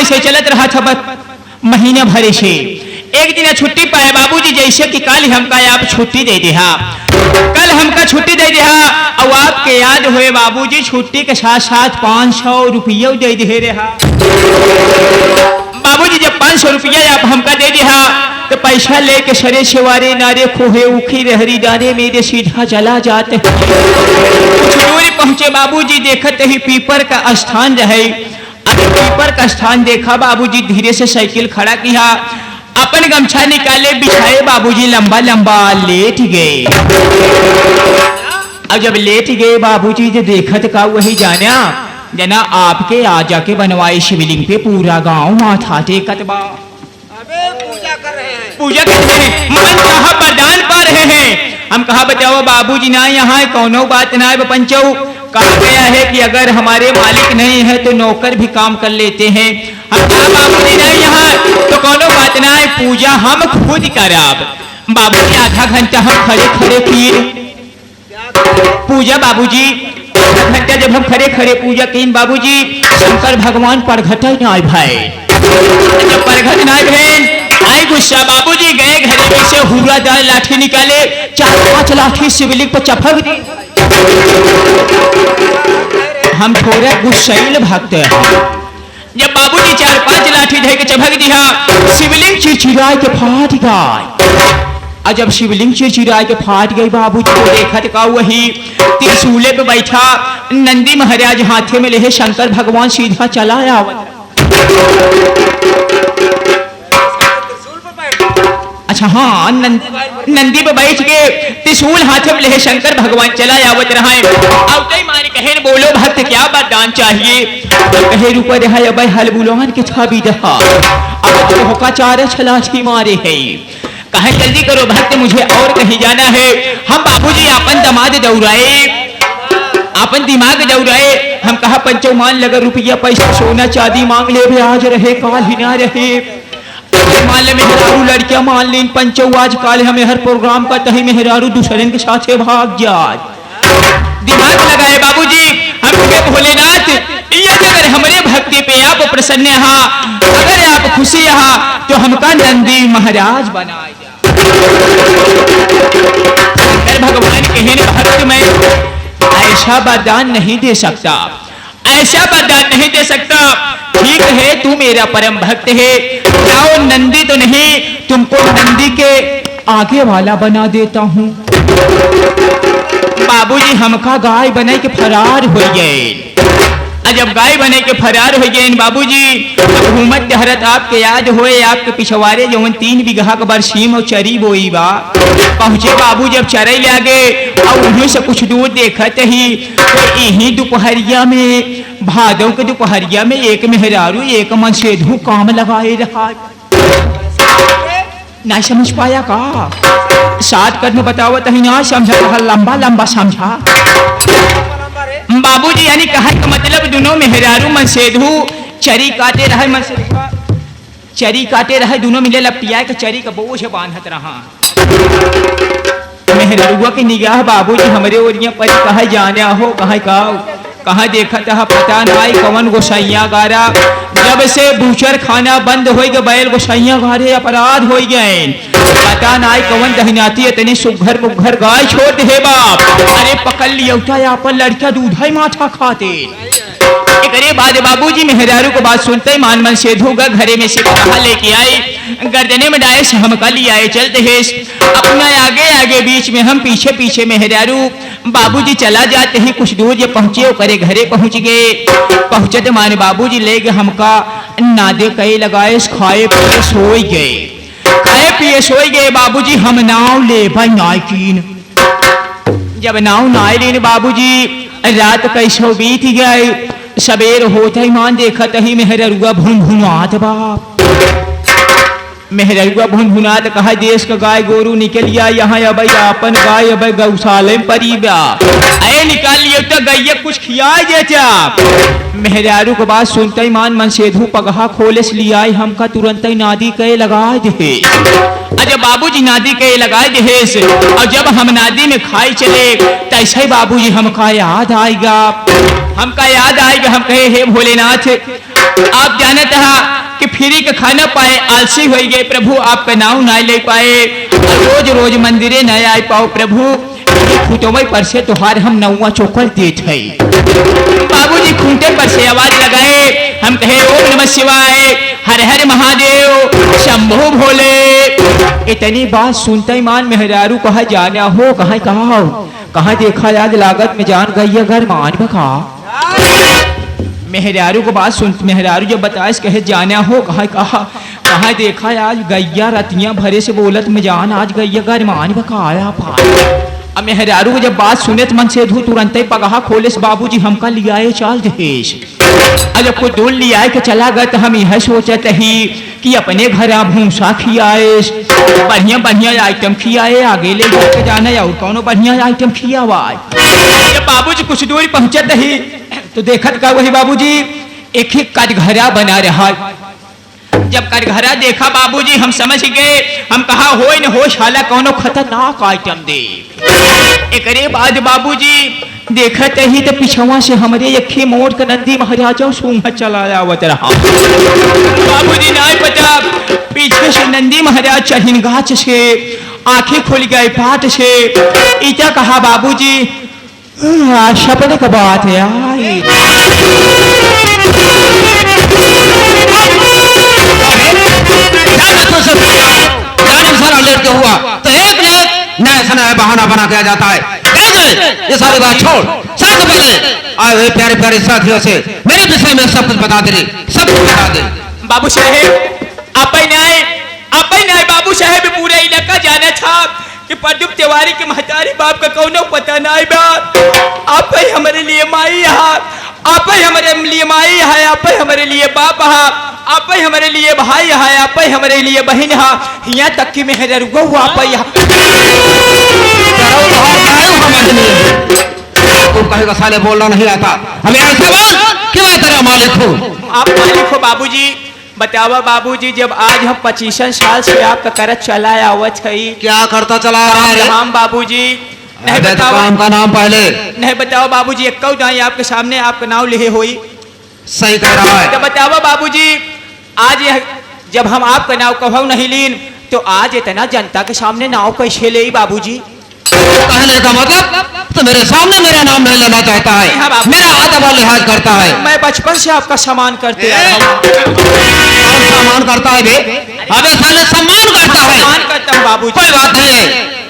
ऐसे चलत रहा था महीना भरे से। एक दिन छुट्टी पाए बाबूजी, जैसे कि कल हमका आप छुट्टी दे दिया, कल हमका छुट्टी दे दिया। और आपके याद हुए बाबूजी छुट्टी के साथ साथ 500 रुपया दे दे रहा। बाबूजी जब 500 रुपया आप हमका दे दिया तो पैसा लेके सरे शिवारे नारे खोहे उखी रहरी डारे मेरे सीधा चला जाते। कुछ दूर पहुंचे बाबूजी, देखते ही पीपर का स्थान रहे। अब पीपर का स्थान देखा बाबूजी, धीरे से साइकिल खड़ा किया, अपन गमछा निकाले बिछाए बाबूजी, लंबा लंबा लेट गए। अब जब लेट गए बाबूजी जो देखत का वही जाना जना आपके आ जाके बनवाए शिवलिंग पे पूरा गांव माथा टेकत बा। पूजा कर रहे हैं, पूजा कर रहे हैं, मन कहा वरदान पा रहे हैं। हम कहा बताओ बाबूजी ना यहाँ कौनो बात ना है पंचो, कहा गया है कि अगर हमारे मालिक नहीं है तो नौकर भी काम कर लेते हैं। हम कहा बाबूजी नहीं यहाँ तो कौनो बात ना है, पूजा हम खुद कराब। बाबूजी आधा घंटा हम खड़े खड़े किए पूजा। बाबूजी आधा घंटा जब हम खड़े खड़े पूजा की बाबूजी, शंकर भगवान प्रगट ना भाई। जब प्रगट ना भैन आई गुस्सा, बाबूजी गए घरे में से हुर्रादार लाठी निकाले, 4-5 लाठी शिवलिंग पर चपक दी। हम थोड़ा गुस्सैल भक्त हैं। जब बाबूजी 4-5 लाठी धर के चपक दिया, शिवलिंग चिड़चिड़ाए के फाट गए। और जब शिवलिंग चिड़चिड़ाए के फाट गई बाबूजी को देखत का वही त्रिशूले पे बैठा नंदी महाराज हाथे में ले शंकर भगवान सीधा चला आवत। अच्छा हाँ, नंदी पे बैठ के त्रिशूल हाथ में ले शंकर भगवान चला आवत रहा है। अब कई माने कहे बोलो भक्त क्या वरदान चाहिए, कहे रूपा रहा अब हल बुलवान के छाबी दहा, अब तो होका चार छलाठी मारे है, कहे जल्दी करो भक्त मुझे और कहीं जाना है। हम बाबूजी अपन दमाद दौड़ाए, अपन दिमाग दौड़ाए। हम कहा पंचो मान लगा रुपया पैसा सोना चांदी मांग ले, आज रहे काल ही ना रहे। मान ले मेहरारू लड़कियां मान लीन पंचो, आज काल हमें हर प्रोग्राम का तही मेहरारू दूसरे के साथ भाग जाए। दिमाग लगाए बाबूजी, हम भोलेनाथ ये अगर हमारे भक्ति पे आप प्रसन्न हा, अगर आप खुशी हा तो हमका नंदी महाराज बनाए। शंकर भगवान कहे भक्त में ऐसा वरदान नहीं दे सकता, ऐसा वरदान नहीं दे सकता। ठीक है तू मेरा परम भक्त है, जाओ नंदी तो नहीं तुमको नंदी के आगे वाला बना देता हूँ। बाबूजी हमका गाय बने के फरार हो गए। जब गाय बने के फरार हो गए बाबूजी, घूमत टहरत आपके याद होए आपके पिछवाड़े जो 3 बीघा का बरसीम और चरी बोई बा। पहुंचे बाबू जब चरे ले गए और उन्हीं से कुछ दूर देखते ही तो यही दोपहरिया में, भादों के दोपहरिया में एक मेहरारू एक मन से धू काम लगाए रहा। नहीं समझ पाया का? शॉर्टकट में बताओ तही ना समझा, लंबा लंबा समझा बाबूजी। यानी कहा का मतलब दोनों मेहरारू मनसेधु चरी काटे रहे, मनसेधु चरी काटे रहे, दोनों मिले लपटिया के चरी का बोझ बांधत रहा। मेहरारुआ की निगाह बाबूजी हमरे ओरिया पर कहा जाना हो, कहा देखा था पता नहीं कौन गोसैया गारा। जब से बूचर खाना बंद हो गए, बैल गोसैया गारे अपराध हो गए। पता नहीं कौन दहनाती इतनी सुघर मुघर गाय छोड़ दे बाप। अरे पकड़ लिया अपन लड़का दूधा ही माथा खाते। अरे बाद बाबूजी मेहरारू को बात सुनते ही मान मन से धोगा घरे में से कहा लेके आए, गर्दने में डाये से हमका ले आए। चलते हैं अपना आगे आगे बीच में हम पीछे पीछे मेहरारू। बाबूजी चला जाते ही कुछ दूर जब पहुंचे करे घरे पहुंच गए। पहुंचते माने बाबूजी ले गए हमका नादे कई लगाए, खाए पिए सोए गए, खाए पिए सोए गए। बाबूजी हम नाव ले भाई नायकीन, जब नाव नाय लेने बाबूजी रात कैसो बीत गए। सवेर होता ही मान देखा तही मेहरुआ भुन भुनात बाप, मेहरुआ भुन भुनात कहा देश का गाय गोरू निकल गया यहाँ, अब अपन गाय अब गौशाले में परी बा, अरे निकाल लियो तो गैया कुछ खियाए जेचा। मेहरारू को बात सुनते ही मान मन सेधु पगहा खोलेस लिया हमका तुरंत ही नादी के लगा दे। अजय बाबूजी नादी के लगाए दे और जब हम नादी में खाए चले तैसे ही बाबूजी हमका याद आएगा, हमका याद आएगा। हम कहे हे भोलेनाथ आप जानते हैं कि फ्री का खाना पाए आलसी हो गए प्रभु, आपका नाम ना ले पाए, रोज रोज मंदिरे न आ पाओ प्रभु, खुटों पर से तुहार हम नौवा चौकल देत है। बाबूजी खूंटे पर से आवाज लगाए, हम कहे ओम नमः शिवाय, हर हर महादेव, शंभो भोले। इतनी बात सुनते ही मान मेहरारू कहा जाना हो, कहाँ देखा याद लागत में जान गई अगर मान बका। मेहरारू को बात सुन, मेहरारू जब बताइस कहे जाना हो, कहाँ देखा आज गैया रतियां भरे से बोलत में जान आज गैया घर मान बकाया पा। अब मेहरारू को जब बात सुने तो मन से धू तुरंत ही पगहा खोलेस, बाबूजी हमका लियाए चाल दहेज। अब जब कोई दूर लियाए के चला गया तो हम यह सोचते ही कि अपने घर भूसा खियाए, बढ़िया बढ़िया आइटम खियाए, आगे ले जाके जाना और कौन बढ़िया आइटम खियावा। जब बाबूजी कुछ दूर पहुंचते ही तो देखत का वही बाबूजी एक ही कटघरा बना रहा। जब कटघरा देखा बाबूजी हम समझ गए, हम कहा हो न हो शाला कौनो खतरनाक आइटम दे। एकरे बाद बाबूजी देखते ही तो पिछवा से हमारे एक मोड़ का नंदी महाराजा सूंघ चला आवत रहा। बाबूजी नहीं पता पीछे से नंदी महाराज चढ़िन गाछ से आंखें खुल गए पाट से। इता कहा बाबूजी सपने का बात है आई। लेट हुआ तो एक नया सना बहाना बना किया जाता है। ये सारी बात छोड़, सबसे पहले आए हुए प्यारे प्यारे साथियों से मेरे विषय में सब कुछ बता दे, सब कुछ बता दे। बाबू साहेब आप नहीं बाबू साहेब पूरे इलाका जाना था कि प्रदुप तिवारी के महतारी बाप का कौनो पता नहीं बात। आप ही हमारे लिए माई है, आप ही हमारे लिए माई है, आप ही हमारे लिए बाप है, आप ही हमारे लिए भाई है, आप ही हमारे लिए बहन है, यहाँ तक कि मेहर रुको आप ही कहेगा साले बोलना नहीं आता, हमें ऐसा बोल कि मैं तेरा मालिक हूँ। आप मालिक हो बाबूजी। बतावा बाबूजी जब आज हम 25 साल से आपका करत चला आवत है, क्या करता चला रहा है हम बाबूजी? नहीं बताओ काम का नाम पहले नहीं बताओ बाबूजी, एक दाई आपके सामने आपका नाम लिखे हुई सही कह रहा है। तो बतावा बाबूजी आज जब हम आपका नाम कहू नहीं लीन तो आज इतना जनता के सामने नाव कैसे ले बाबूजी? कहने का मतलब तो मेरे सामने मेरा नाम नहीं लेना चाहता है, मेरा अदब और लिहाज करता है। मैं बचपन से आपका सम्मान करते सम्मान करता है बे? अबे साले सम्मान करता है। सम्मान करता हूँ बाबूजी। कोई बात नहीं है,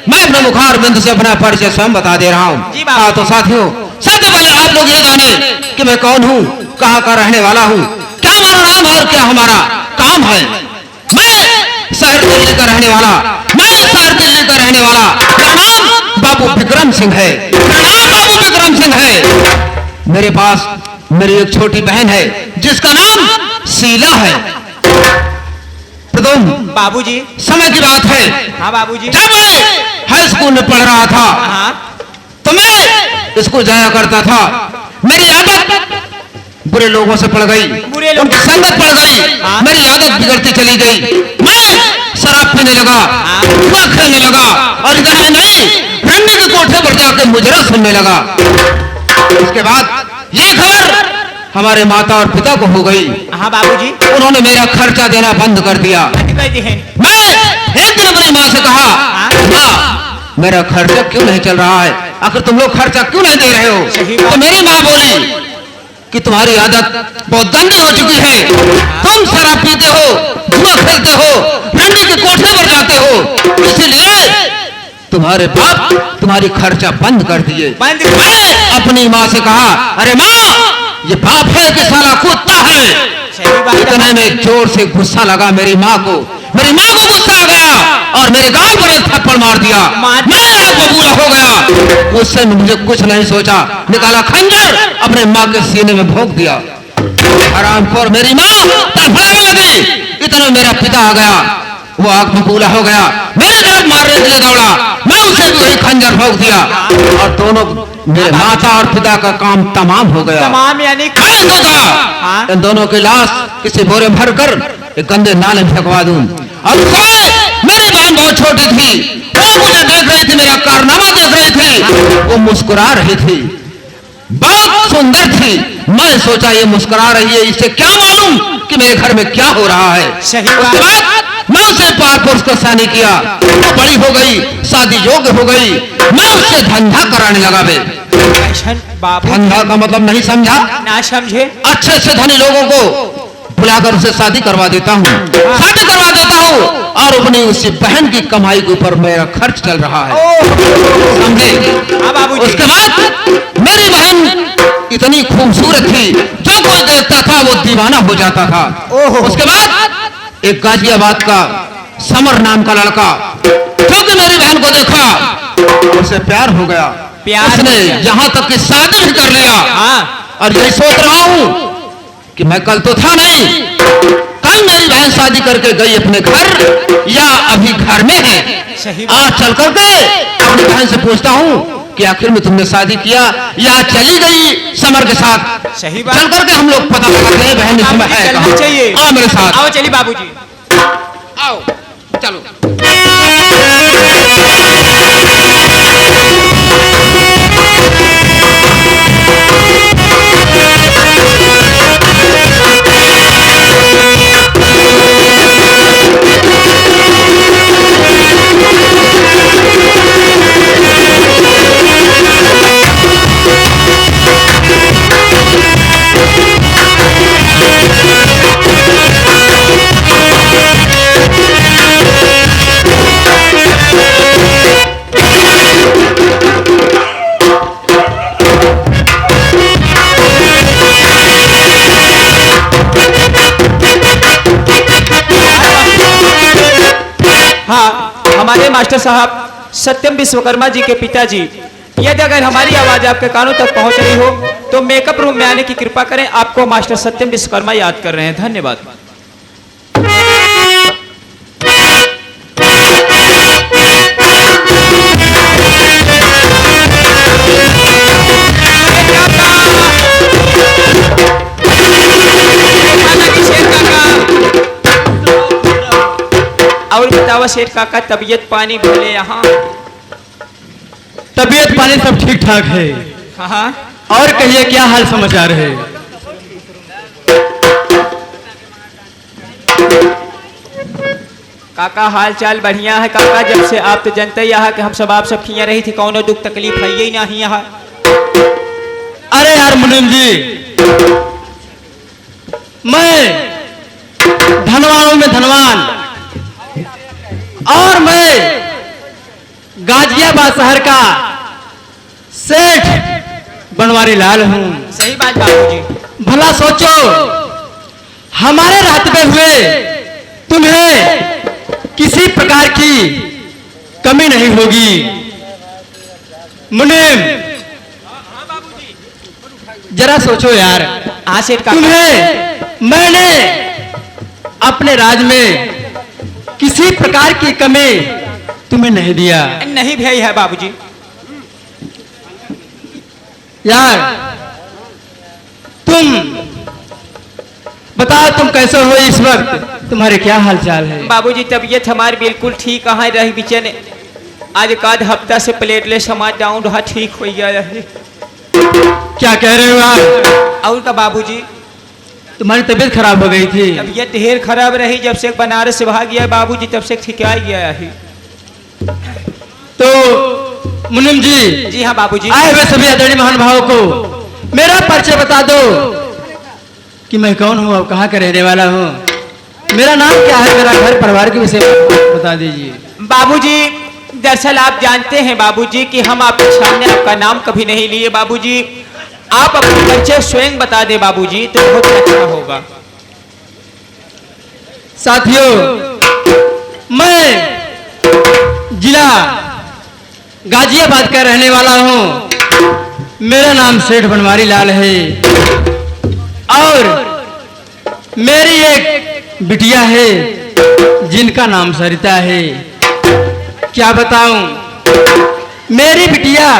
मैं अपने मुखार बिंद से अपना परिचय स्वयं बता दे रहा हूँ। हाँ तो साथियों, सबसे पहले आप लोग ये जाने कि मैं कौन हूँ, कहाँ का रहने वाला हूँ, क्या हमारा नाम है और क्या हमारा काम है। मैं शहर दिल्ली का रहने वाला, मेरा नाम बाबू विक्रम सिंह है, मेरे पास मेरी एक छोटी बहन है जिसका नाम शीला है। प्रदुम बाबूजी समय की बात है, हाँ बाबूजी, जब मैं हाई स्कूल में पढ़ रहा था तो मैं स्कूल जाया करता था। मेरी आदत बुरे लोगों से पड़ गई, उनकी संगत पड़ गई, मेरी आदत बिगड़ती चली गई। मैं शराब पीने लगा, जुआ खेलने लगा और इधर में नहीं रंडी के कोठे पर जाकर मुजरा सुनने लगा। इसके बाद ये खबर हमारे माता और पिता को हो गई। हाँ बाबूजी, उन्होंने मेरा खर्चा देना बंद कर दिया। मैं एक दिन अपनी माँ से कहा, माँ मेरा खर्चा क्यों नहीं चल रहा है, आखिर तुम लोग खर्चा क्यों नहीं दे रहे हो? तो मेरी माँ बोली कि तुम्हारी आदत बहुत गंदी हो चुकी है, तुम शराब पीते हो, जुआ खेलते हो, रंडी के कोठे पर जाते हो, इसलिए तुम्हारे बाप तुम्हारी खर्चा बंद कर दिए। मैं अपनी माँ से कहा, अरे माँ ये बाप है कि साला कुत्ता है? इतने में जोर से गुस्सा लगा मेरी माँ को गुस्सा आ गया और मेरे गाल पर एक थप्पड़ मार दिया। मैं बबूला हो गया। उससे मुझे कुछ नहीं सोचा, निकाला खंजर अपने माँ के सीने में भोंक दिया। हरामखोर मेरी माँ तड़फड़ाने लगी। इतना मेरा पिता आ गया, वो आग बबूला हो गया, मेरे तरफ मारने के लिए दौड़ा, मैं उसे भी वही खंजर भोंक दिया और दोनों मेरे माता और पिता का काम तमाम हो गया। तमाम यानी इन दोनों की लाश किसी बोरे भर कर एक गंदे नाले में फेंकवा दूं। और मेरी बहन बहुत छोटी थी, वो मुझे देख रही थी, मेरा कारनामा देख रही थी, वो मुस्कुरा रही थी, बहुत सुंदर थी, मैं सोचा ये मुस्कुरा रही है, इससे क्या मालूम कि मेरे घर में क्या हो रहा है। सही उसके बात। बाद मैं उसे पार पुरुष को शादी किया, वो बड़ी हो गई, शादी योग्य हो गई, मैं उससे धंधा कराने लगा। बे बाबू धंधा का मतलब नहीं समझा? ना समझे। अच्छे अच्छे धनी लोगों को बुलाकर उसे शादी करवा देता हूँ, शादी करवा देता हूँ, और अपनी उसी बहन की कमाई के ऊपर मेरा खर्च चल रहा है, समझे? हाँ बाबूजी। उसके बाद मेरी बहन इतनी खूबसूरत थी, जो कोई देखता था वो दीवाना हो जाता था। उसके बाद एक गाजियाबाद का समर नाम का लड़का, जो कि मेरी बहन को देखा, उससे प्यार हो गया। प्यार उसने हो गया। यहाँ तक कि शादी भी कर लिया। हाँ और यही सोच रहा हूँ कि मैं कल तो था नहीं, कल मेरी बहन शादी करके गई अपने घर, या अभी घर में है। सही आज चल करके अपनी बहन से पूछता हूँ कि आखिर में तुमने शादी किया या चली गई समर के साथ। सही बात। चल करके हम लोग पता लगाते हैं बहन इसमें है चलना कहाँ। चाहिए। आओ मेरे साथ, आओ चलिए बाबूजी। आओ चलो। हाँ, हमारे मास्टर साहब सत्यम विश्वकर्मा जी के पिताजी, यदि अगर हमारी आवाज आपके कानों तक पहुंच रही हो तो मेकअप रूम में आने की कृपा करें। आपको मास्टर सत्यम विश्वकर्मा याद कर रहे हैं। धन्यवाद। और बतावा शेर काका, तबीयत पानी बोले यहाँ? तबीयत पानी सब ठीक ठाक है। हाँ और कहिए क्या हाल समाचार है? काका हाल चाल बढ़िया है काका। जब से आप तो जानते ही यहाँ कि हम सब आप सब खिया रही थी, कौनो दुख तकलीफ है ही नहीं यहाँ। अरे यार मुनीम जी, मैं धनवानों में धनवान, और मैं गाजियाबाद शहर का सेठ बनवारी लाल हूं। सही बात बाबूजी। भला सोचो, हमारे रहते हुए तुम्हें किसी प्रकार की कमी नहीं होगी। मुनीम जरा सोचो यार, हाँ शेर काका। तुम्हें मैंने अपने राज में किसी प्रकार की कमी तुम्हें नहीं दिया नहीं भाई है बाबूजी। यार। तुम बताओ, तुम कैसे हो इस वक्त? तुम्हारे क्या हाल चाल है? बाबूजी तबीयत हमारी बिल्कुल ठीक है रही बिचन। आज का हफ्ता से प्लेटलेस हमारा डाउन रहा, ठीक हो गया है। क्या कह रहे हो आप? और का बाबूजी तुम्हारी तबीयत खराब हो गई थी? तबीयत ढेर खराब रही, जब से बनारस से भाग गया बाबूजी, तब से ठीक आ गया है। तो मुनीम जी। जी हाँ बाबूजी। आए हुए सभी आदरणीय महान भावों को मेरा परिचय बता दो कि मैं कौन हूँ और कहाँ का रहने वाला हूँ। मेरा नाम क्या है, मेरा घर परिवार के विषय में बता दीजिए। बाबूजी दरअसल आप जानते हैं बाबूजी कि हम आपके सामने आपका नाम कभी नहीं लिए। बाबूजी आप अपना परिचय स्वयं बता दे बाबूजी, तो बहुत अच्छा होगा। साथियों, मैं जिला गाजियाबाद का रहने वाला हूँ। मेरा नाम सेठ बनवारी लाल है, और मेरी एक बिटिया है जिनका नाम सरिता है। क्या बताऊं, मेरी बिटिया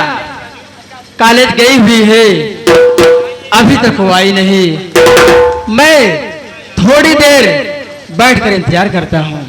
कॉलेज गई हुई है, अभी तक वो आई नहीं। मैं थोड़ी देर बैठकर इंतजार करता हूँ।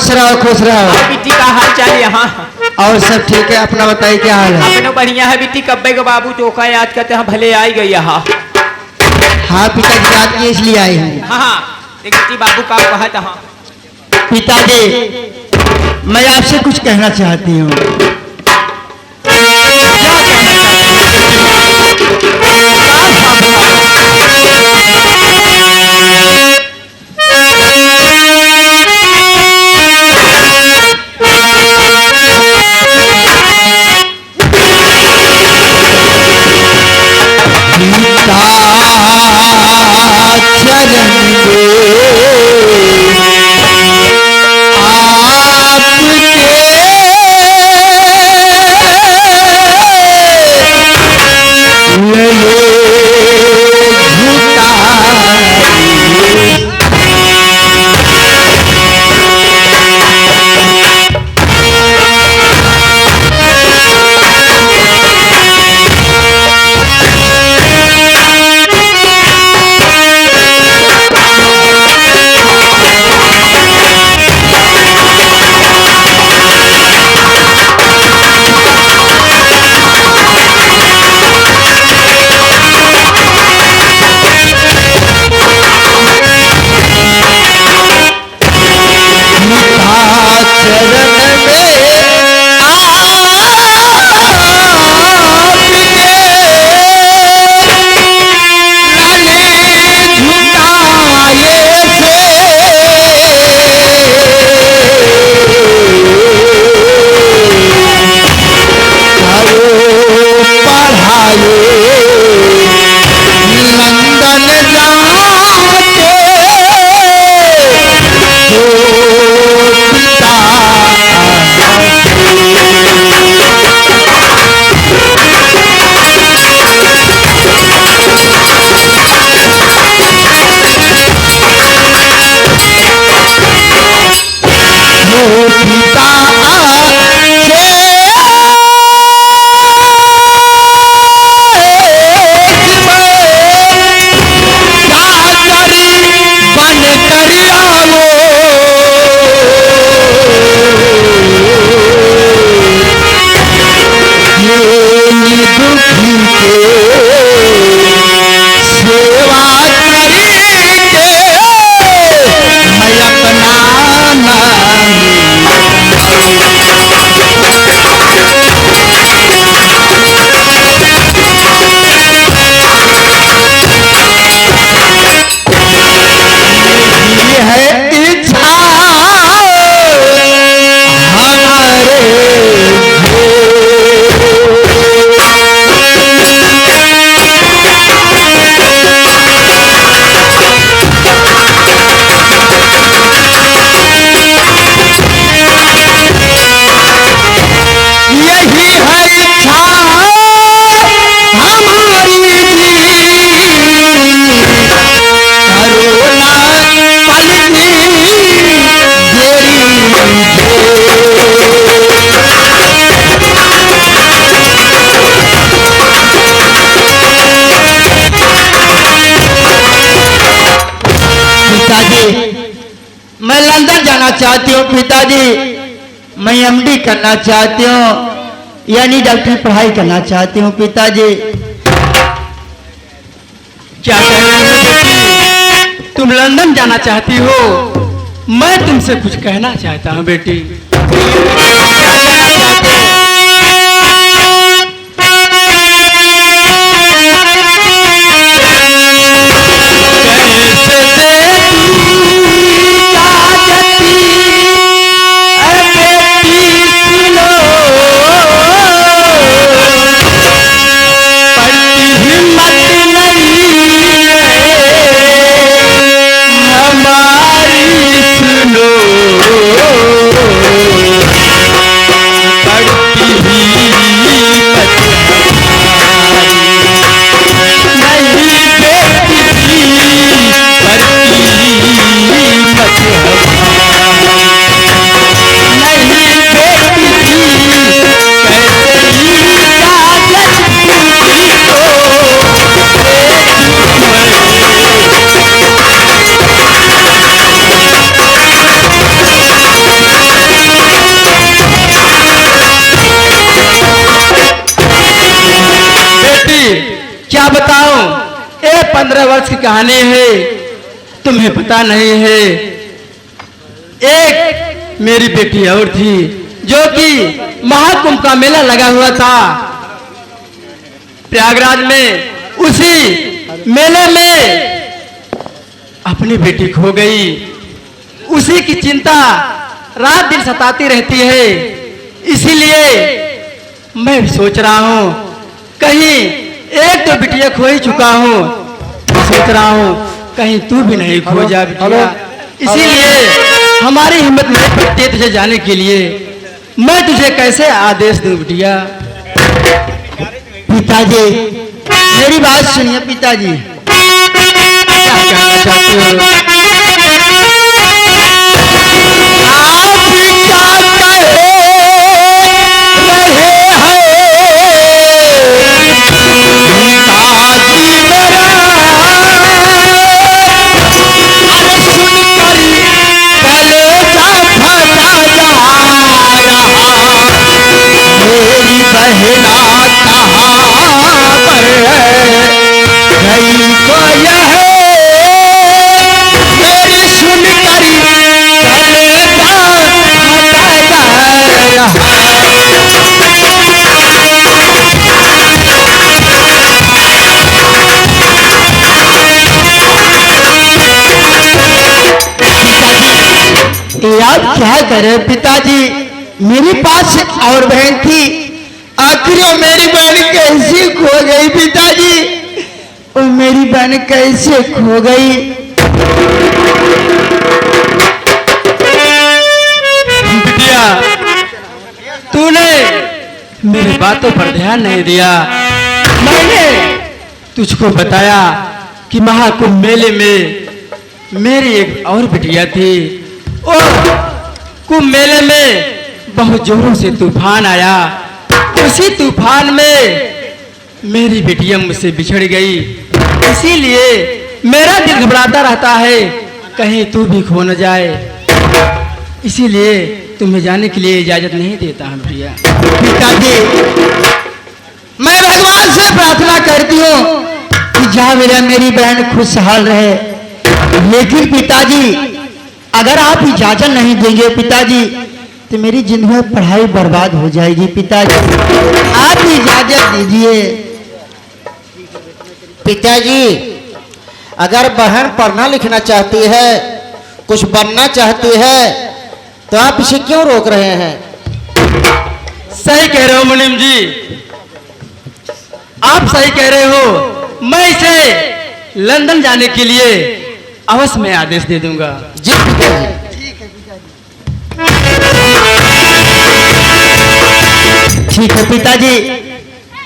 खुश रहो। बिट्टी का हाल चाल यहाँ और सब ठीक है, अपना बताइए क्या हाल है? अपनो बढ़िया है बिट्टी। कब्बे के बाबू तो का याद करते हैं, भले आई गई यहाँ। हाँ पिताजी याद किए इसलिए आई हूँ। हाँ हाँ देख बिट्टी बाबू का कहा था। पिताजी मैं आपसे कुछ कहना चाहती हूँ। क्या कहना मैं लंदन जाना चाहती हूँ पिताजी। मैं एमडी करना चाहती हूँ, यानी डॉक्टरी पढ़ाई करना चाहती हूँ पिताजी। क्या कह रही हो बेटी? तुम लंदन जाना चाहती हो, मैं तुमसे कुछ कहना चाहता हूँ बेटी। क्या कहना चाहते हो? प्रयागराज की कहानी है, तुम्हें पता नहीं है। एक मेरी बेटी और थी जो कि महाकुंभ का मेला लगा हुआ था प्रयागराज में। उसी मेले में अपनी बेटी खो गई। उसी की चिंता रात दिन सताती रहती है। इसीलिए मैं भी सोच रहा हूँ कहीं एक तो बिटिया खो ही चुका हूँ, सोच रहा हूँ कहीं तू भी नहीं खो जा बिटिया। इसीलिए हमारी हिम्मत नहीं पड़ती है तुझे जाने के लिए। मैं तुझे कैसे आदेश दूं बिटिया? पिताजी मेरी बात सुनिए पिताजी। क्या कहना चाहते हो? आप क्या कहे रहे हैं पिताजी मेरा, अरे सुनकर कलेजा फटा जा रहा। मेरी बहना कहाँ पर गई को यह मेरी सुनकर कलेजा फटा जा रहा। ये आप क्या करे पिताजी? मेरे पास एक और बहन थी, आखिर वो मेरी बहन कैसे खो गई पिताजी? और मेरी बहन कैसे खो गई? बिटिया तूने मेरी बातों पर ध्यान नहीं दिया। मैंने तुझको बताया कि महाकुंभ मेले में मेरी एक और बिटिया थी और कुंभ मेले में बहुत जोरों से तूफान आया। उसी तूफान में मेरी बिटिया मुझसे बिछड़ गई। इसीलिए मेरा दिल घबराता रहता है कहीं तू भी खो न जाए। इसीलिए तुम्हें जाने के लिए इजाजत नहीं देता हूँ बिटिया। पिताजी मैं भगवान से प्रार्थना करती हूँ कि जहाँ मेरी बहन खुशहाल रहे, लेकिन पिताजी अगर आप इजाजत नहीं देंगे पिताजी तो मेरी जिंदगी में पढ़ाई बर्बाद हो जाएगी। पिताजी आप इजाजत दीजिए। पिताजी अगर बहन पढ़ना लिखना चाहती है, कुछ बनना चाहती है, तो आप इसे क्यों रोक रहे हैं? सही कह रहे हो मुनीम जी, आप सही कह रहे हो। मैं इसे लंदन जाने के लिए अवश्य मैं आदेश दे दूंगा। जी पिताजी। ठीक है पिताजी,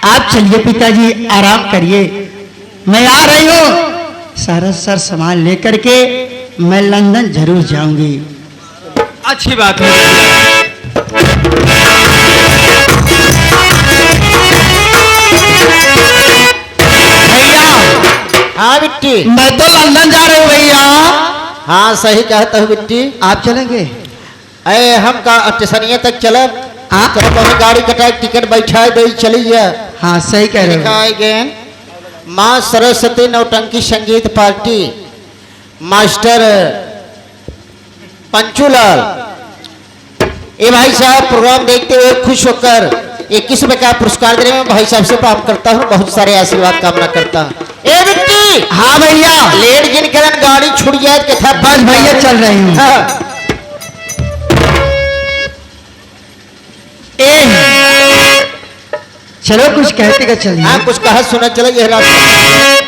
आप चलिए पिताजी, आराम करिए। मैं आ रही हूँ, सारा सर सामान लेकर के मैं लंदन जरूर जाऊंगी। अच्छी बात है। भैया हाँ बिट्टी। मैं तो लंदन जा रही हूँ भैया। हाँ सही कहता हूँ बिट्टी। आप चलेंगे? अरे हम का स्टेशनिया तक चलब। आप चलो वही गाड़ी कटाए, टिकट बैठा दे, चलिए। हाँ सही कह रहे लिखा हो। है गए माँ सरस्वती नौटंकी संगीत पार्टी, मास्टर पंचूलाल। ये भाई साहब प्रोग्राम देखते हुए खुश होकर 21 रुपए का पुरस्कार देने में भाई साहब से प्राप्त करता हूँ, बहुत सारे आशीर्वाद कामना करता हूँ। ए बिट्टी। हाँ भैया। लेट जिन करन गाड़ी छूट जाए के था। बस भैया चल रही हूँ। हाँ। चलो कुछ कहते का चलिए। हाँ कुछ कहा सुना चला ये रास्ता।